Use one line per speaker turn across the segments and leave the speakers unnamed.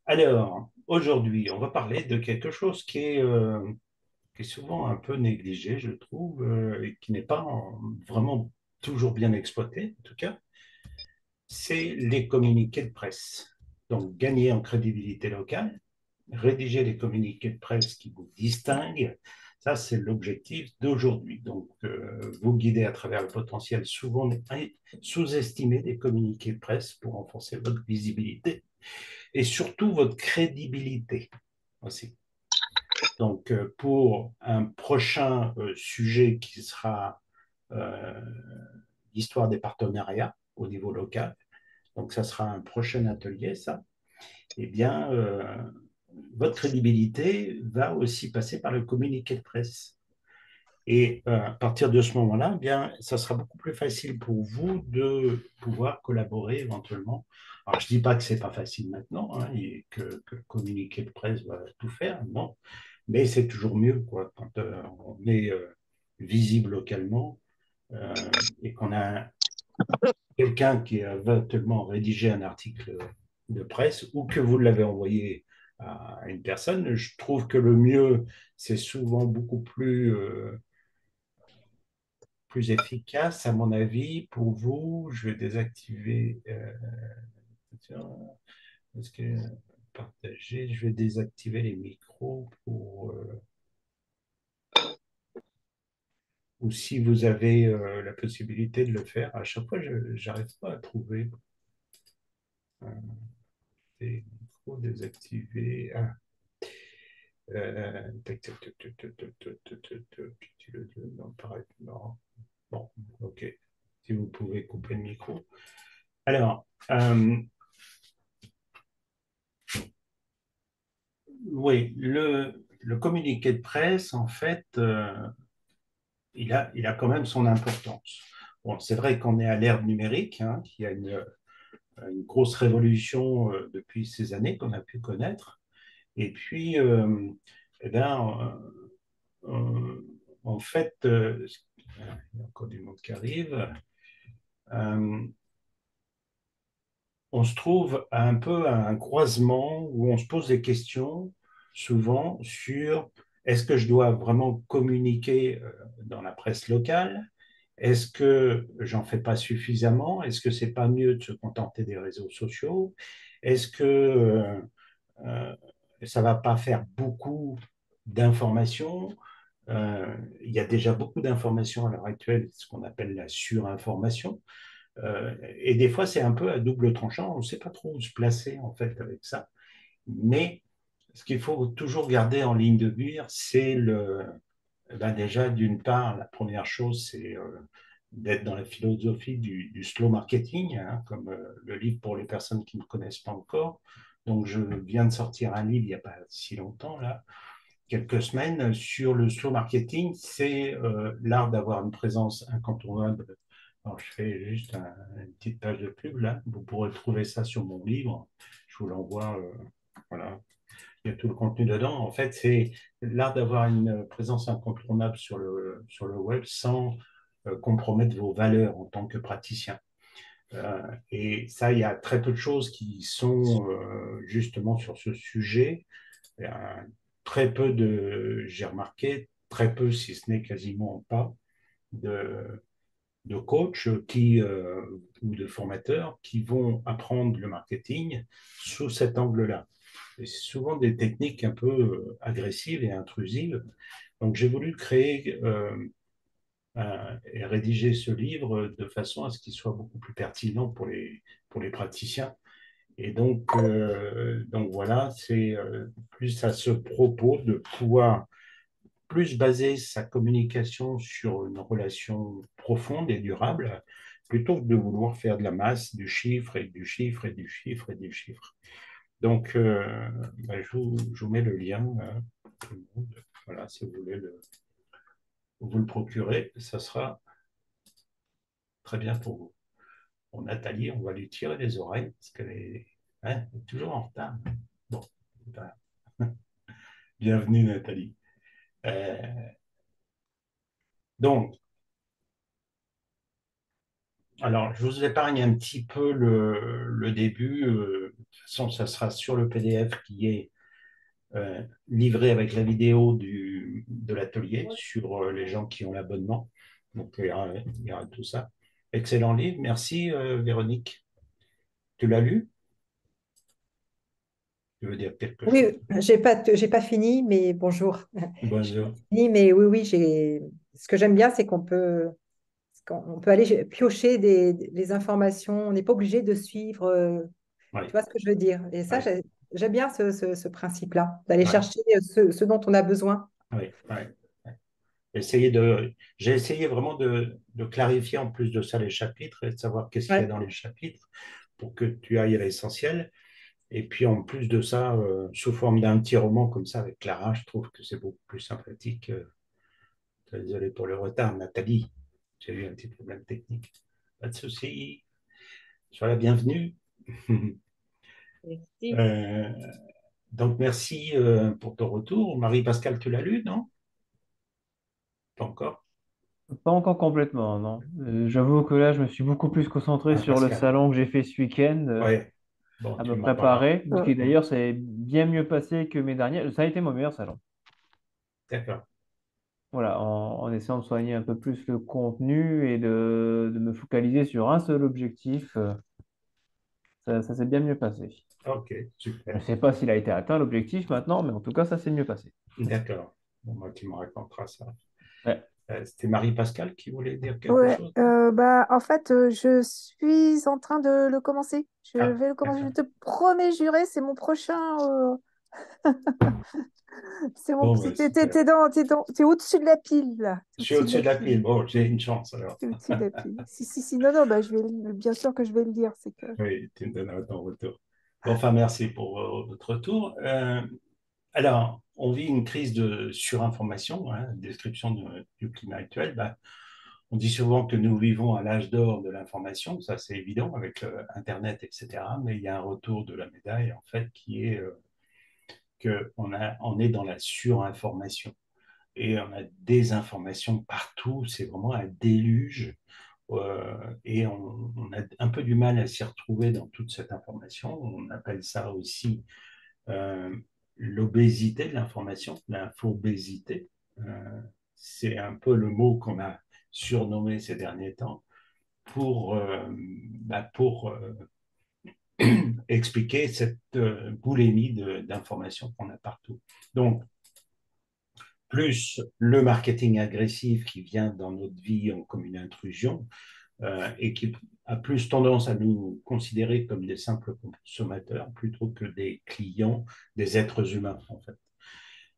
Alors, aujourd'hui, on va parler de quelque chose qui est souvent un peu négligé, je trouve, et qui n'est pas vraiment toujours bien exploité, en tout cas, c'est les communiqués de presse. Donc, gagner en crédibilité locale, rédiger des communiqués de presse qui vous distinguent, ça, c'est l'objectif d'aujourd'hui. Donc, vous guider à travers le potentiel souvent sous-estimé des communiqués de presse pour renforcer votre visibilité et surtout votre crédibilité aussi. Donc, pour un prochain sujet qui sera euh, l'histoire des partenariats au niveau local, donc ça sera un prochain atelier, ça, eh bien, votre crédibilité va aussi passer par le communiqué de presse. Et à partir de ce moment-là, eh bien, ça sera beaucoup plus facile pour vous de pouvoir collaborer éventuellement. Alors, je ne dis pas que ce n'est pas facile maintenant, hein, et que le communiqué de presse va tout faire, non, mais c'est toujours mieux quoi, quand on est visible localement et qu'on a quelqu'un qui a éventuellement rédigé un article de presse ou que vous l'avez envoyé à une personne. Je trouve que le mieux, c'est souvent beaucoup plus efficace, à mon avis. Pour vous, je vais désactiver. Est-ce que partager, je vais désactiver les micros pour. Ou si vous avez la possibilité de le faire. À chaque fois, je n'arrive pas à trouver des micros désactivés. Ah, tac, tac, tac, tac, tac, tac, tac, tac, tac, tac, non, pareil, non. Bon, ok. Si vous pouvez couper le micro. Alors, oui, le communiqué de presse, en fait, il a quand même son importance. Bon, c'est vrai qu'on est à l'ère numérique, hein, qu'il y a une grosse révolution depuis ces années qu'on a pu connaître. Et puis, eh ben, en fait, il y a encore du monde qui arrive. Euh, on se trouve un peu à un croisement où on se pose des questions souvent sur est-ce que je dois vraiment communiquer dans la presse locale? Est-ce que j'en fais pas suffisamment? Est-ce que c'est pas mieux de se contenter des réseaux sociaux? Est-ce que euh, ça va pas faire beaucoup d'informations? Il y a déjà beaucoup d'informations à l'heure actuelle, ce qu'on appelle la surinformation. Et des fois, c'est un peu à double tranchant. On ne sait pas trop où se placer en fait avec ça. Mais ce qu'il faut toujours garder en ligne de mire, c'est ben déjà, d'une part, la première chose, c'est d'être dans la philosophie du slow marketing, hein, comme le livre pour les personnes qui ne connaissent pas encore. Donc, je viens de sortir un livre il n'y a pas si longtemps, là, quelques semaines, sur le slow marketing. C'est l'art d'avoir une présence incontournable. Alors, je fais juste une petite page de pub, là. Vous pourrez trouver ça sur mon livre. Je vous l'envoie. Voilà, il y a tout le contenu dedans. En fait, c'est l'art d'avoir une présence incontournable sur le web sans compromettre vos valeurs en tant que praticien. Et ça, il y a très peu de choses qui sont justement sur ce sujet. Il y a très peu j'ai remarqué, très peu, si ce n'est quasiment pas, de, de coachs ou de formateurs qui vont apprendre le marketing sous cet angle-là. Et c'est souvent des techniques un peu agressives et intrusives. Donc j'ai voulu créer et rédiger ce livre de façon à ce qu'il soit beaucoup plus pertinent pour les praticiens. Et donc voilà, c'est plus à ce propos de pouvoir plus baser sa communication sur une relation profonde et durable, plutôt que de vouloir faire de la masse, du chiffre et du chiffre et du chiffre et du chiffre. Donc, ben, je vous mets le lien, tout le monde. Voilà, si vous voulez vous le procurer, ça sera très bien pour vous. Bon, Nathalie, on va lui tirer les oreilles parce qu'elle est, hein, elle est toujours en retard. Bon, ben, bienvenue Nathalie. Euh, donc, alors, je vous épargne un petit peu le début. toute façon, ça sera sur le PDF qui est livré avec la vidéo de l'atelier sur les gens qui ont l'abonnement. Donc, il y aura tout ça. Excellent livre. Merci, Véronique. Tu l'as lu? Tu veux dire quelque
Oui,
chose?
j'ai pas fini, mais bonjour. J'ai pas
Bonjour.
fini, mais oui, oui, ce que j'aime bien, c'est qu'on peut aller piocher des informations. On n'est pas obligé de suivre, tu
Oui,
vois ce que je veux dire. Et ça,
oui,
j'aime bien ce principe-là, d'aller
oui,
chercher ce dont on a besoin.
oui, oui. J'ai essayé vraiment de clarifier en plus de ça les chapitres et de savoir qu'est-ce qu'il y a
Ouais,
dans les chapitres pour que tu ailles à l'essentiel. Et puis en plus de ça, sous forme d'un petit roman comme ça avec Clara, je trouve que c'est beaucoup plus sympathique. Désolé pour le retard, Nathalie. J'ai eu un petit problème technique. Pas de souci. Sois la bienvenue.
merci.
Euh, donc merci pour ton retour. Marie-Pascale, tu l'as lu, non? Pas encore?
Pas encore complètement, non. J'avoue que là, je me suis beaucoup plus concentré
Ah,
sur le
Pascal.
salon que j'ai fait ce week-end,
Ouais. Bon,
à
tu
me
m'en parleras.
préparer, qui
Mm.
d'ailleurs s'est bien mieux passé que mes derniers. Ça a été mon meilleur salon.
D'accord.
Voilà, en essayant de soigner un peu plus le contenu et de me focaliser sur un seul objectif, ça s'est bien mieux passé.
Ok,
Je ne
super.
sais pas s'il a été atteint l'objectif maintenant, mais en tout cas, ça s'est mieux passé.
D'accord. Bon, moi, tu me raconteras ça.
Ouais.
C'était Marie-Pascale qui voulait dire quelque
Ouais,
chose?
bah, en fait, je suis en train de le commencer. Je
Ah,
vais le commencer. Je
d'accord.
te promets, juré, c'est mon prochain. C'est mon
Bon,
petit.
bah, super.
T'es au-dessus de la pile, là. T'es
Je suis
au-dessus de
au-dessus
la
de la pile.
pile.
Bon, j'ai une chance alors.
T'es au-dessus de la pile. Si, si, si. Non, non, bah, bien sûr que je vais le dire. C'est que.
Oui, tu me donneras ton retour. Bon, enfin, merci pour votre retour. Alors, on vit une crise de surinformation, hein, description du climat actuel. Ben, on dit souvent que nous vivons à l'âge d'or de l'information, ça c'est évident avec Internet, etc. Mais il y a un retour de la médaille, en fait, qui est on est dans la surinformation. Et on a des informations partout, c'est vraiment un déluge. Et on a un peu du mal à s'y retrouver dans toute cette information. On appelle ça aussi euh, l'obésité de l'information, l'infobésité. Euh, c'est un peu le mot qu'on a surnommé ces derniers temps pour, pour expliquer cette boulimie d'informations qu'on a partout. Donc, plus le marketing agressif qui vient dans notre vie comme une intrusion et qui a plus tendance à nous considérer comme des simples consommateurs plutôt que des clients, des êtres humains en fait.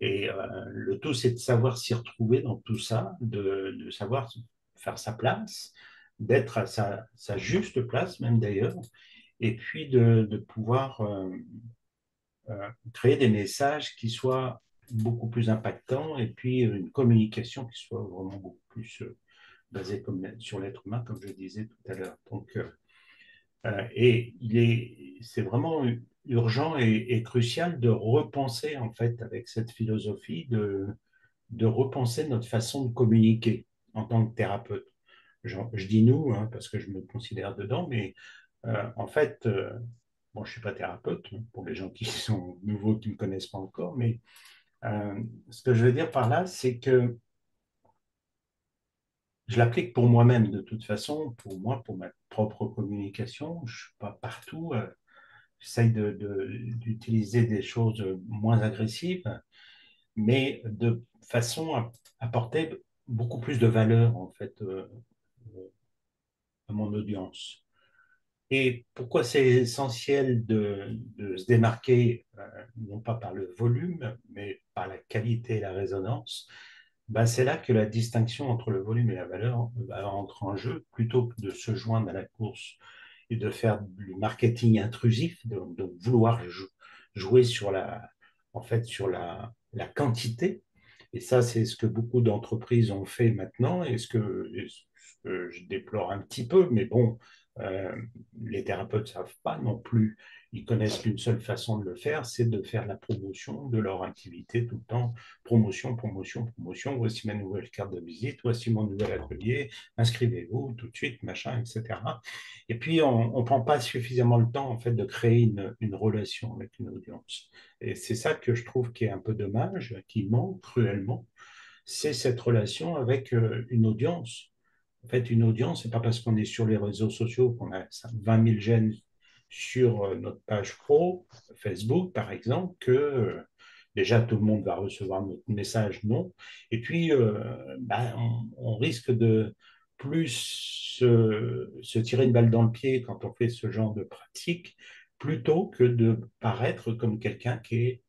Et le tout, c'est de savoir s'y retrouver dans tout ça, de savoir faire sa place, d'être à sa juste place même d'ailleurs, et puis de pouvoir créer des messages qui soient beaucoup plus impactants et puis une communication qui soit vraiment beaucoup plus basée sur l'être humain, comme je disais tout à l'heure. Donc, et c'est vraiment urgent et crucial de repenser en fait avec cette philosophie de repenser notre façon de communiquer en tant que thérapeute. Je dis nous hein, parce que je me considère dedans, mais en fait, bon, je ne suis pas thérapeute hein, pour les gens qui sont nouveaux, qui ne me connaissent pas encore, mais ce que je veux dire par là, c'est que je l'applique pour moi-même de toute façon, pour moi, pour ma propre communication. Je ne suis pas partout. J'essaye d'utiliser des choses moins agressives, mais de façon à apporter beaucoup plus de valeur en fait à mon audience. Et pourquoi c'est essentiel de se démarquer, non pas par le volume, mais par la qualité et la résonance, ben c'est là que la distinction entre le volume et la valeur entre en jeu, plutôt que de se joindre à la course et de faire du marketing intrusif, de vouloir jouer sur en fait, sur la quantité. Et ça, c'est ce que beaucoup d'entreprises ont fait maintenant et ce que je déplore un petit peu, mais bon, euh, les thérapeutes ne savent pas non plus. Ils connaissent qu'une seule façon de le faire, c'est de faire la promotion de leur activité tout le temps. Promotion, promotion, promotion. Voici ma nouvelle carte de visite, voici mon nouvel atelier, inscrivez-vous tout de suite, machin, etc. Et puis, on ne prend pas suffisamment le temps, en fait, de créer une relation avec une audience. Et c'est ça que je trouve qui est un peu dommage, qui manque cruellement, c'est cette relation avec une audience. En fait, une audience, c'est pas parce qu'on est sur les réseaux sociaux qu'on a 20 000 j'aime sur notre page pro, Facebook par exemple, que déjà tout le monde va recevoir notre message, non. Et puis, on risque de plus se tirer une balle dans le pied quand on fait ce genre de pratique, plutôt que de paraître comme quelqu'un qui est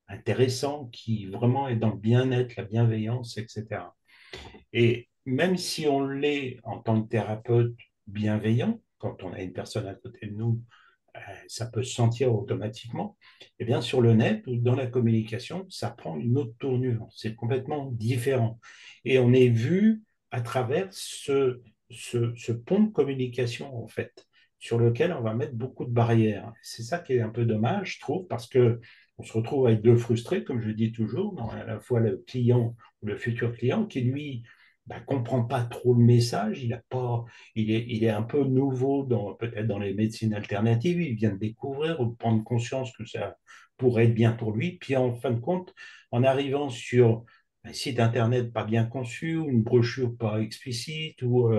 intéressant, qui vraiment est dans le bien-être, la bienveillance, etc. Et même si on l'est en tant que thérapeute bienveillant, quand on a une personne à côté de nous, ça peut se sentir automatiquement. Eh bien, sur le net ou dans la communication, ça prend une autre tournure. C'est complètement différent. Et on est vu à travers ce pont de communication, en fait, sur lequel on va mettre beaucoup de barrières. C'est ça qui est un peu dommage, je trouve, parce que on se retrouve avec deux frustrés, comme je dis toujours, à la fois le client ou le futur client qui, lui, comprend pas trop le message, il est un peu nouveau peut-être dans les médecines alternatives, il vient de découvrir ou de prendre conscience que ça pourrait être bien pour lui. Puis en fin de compte, en arrivant sur un site internet pas bien conçu, ou une brochure pas explicite, ou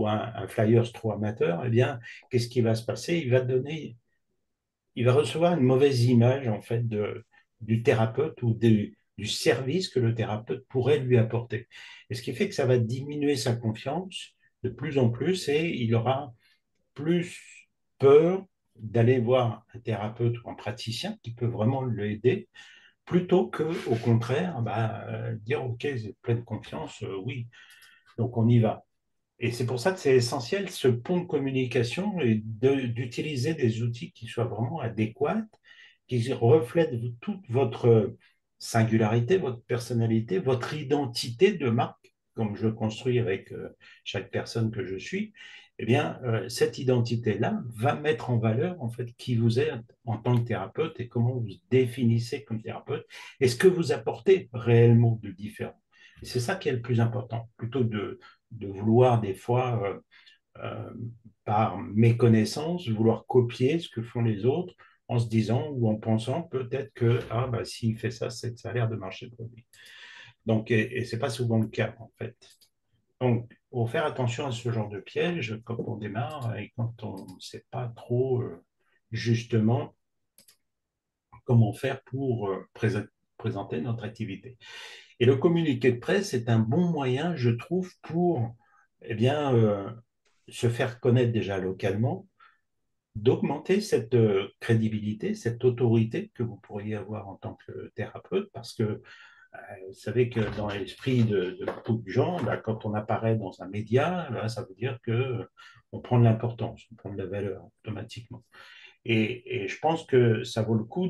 un flyers trop amateur, eh bien, qu'est-ce qui va se passer? Il va recevoir une mauvaise image en fait du thérapeute ou du service que le thérapeute pourrait lui apporter. Et ce qui fait que ça va diminuer sa confiance de plus en plus et il aura plus peur d'aller voir un thérapeute ou un praticien qui peut vraiment l'aider plutôt que au contraire dire ok j'ai pleine confiance oui donc on y va. Et c'est pour ça que c'est essentiel, ce pont de communication, et d'utiliser des outils qui soient vraiment adéquats, qui reflètent toute votre singularité, votre personnalité, votre identité de marque, comme je construis avec chaque personne que je suis. Eh bien, cette identité-là va mettre en valeur en fait qui vous êtes en tant que thérapeute et comment vous définissez comme thérapeute et ce que vous apportez réellement de différent. Et c'est ça qui est le plus important, plutôt de vouloir des fois, euh, par méconnaissance, vouloir copier ce que font les autres en se disant ou en pensant peut-être que s'il fait ça, ça a l'air de marcher pour lui. Donc, et ce n'est pas souvent le cas en fait. Donc, il faut faire attention à ce genre de piège quand on démarre et quand on ne sait pas trop justement comment faire pour présenter notre activité. Et le communiqué de presse est un bon moyen, je trouve, pour eh bien, se faire connaître déjà localement, d'augmenter cette crédibilité, cette autorité que vous pourriez avoir en tant que thérapeute, parce que vous savez que dans l'esprit de beaucoup de gens, quand on apparaît dans un média, là, ça veut dire que on prend de l'importance, on prend de la valeur automatiquement. Et je pense que ça vaut le coup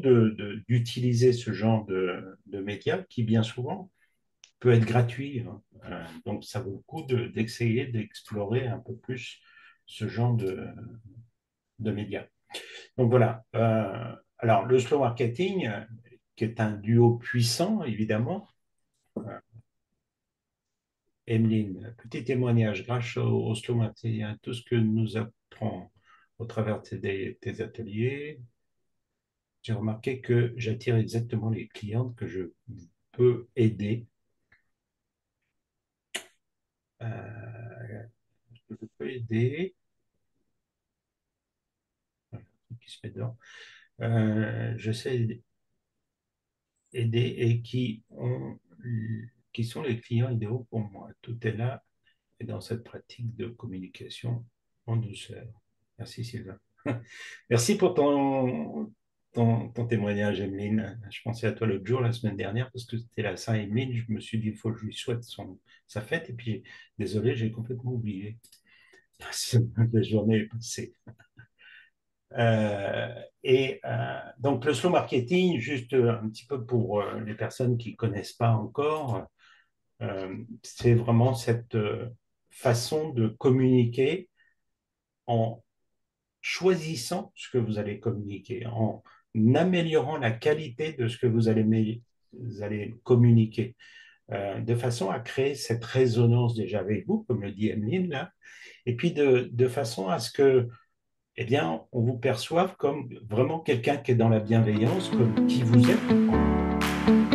d'utiliser ce genre de médias qui, bien souvent, peut être gratuit, hein. Donc, ça vaut le coup d'essayer d'explorer un peu plus ce genre de médias. Donc, voilà. Alors, le slow marketing, qui est un duo puissant, évidemment. Emeline, petit témoignage, grâce au slow marketing, à tout ce que nous apprend au travers de tes ateliers, j'ai remarqué que j'attire exactement les clientes que je peux aider. Que je peux aider. Qui se met dedans. Je sais aider et qui sont les clients idéaux pour moi. Tout est là et dans cette pratique de communication en douceur. Merci Sylvain. Merci pour ton témoignage, Emeline. Je pensais à toi l'autre jour, la semaine dernière, parce que c'était la Saint-Émile. Je me suis dit, il faut que je lui souhaite sa fête. Et puis, désolé, j'ai complètement oublié. La journée est passée. Donc, le slow marketing, juste un petit peu pour les personnes qui ne connaissent pas encore, c'est vraiment cette façon de communiquer en choisissant ce que vous allez communiquer, en améliorant la qualité de ce que vous allez communiquer, de façon à créer cette résonance déjà avec vous, comme le dit Emeline là, et puis de façon à ce que, eh bien, on vous perçoive comme vraiment quelqu'un qui est dans la bienveillance, comme qui vous êtes.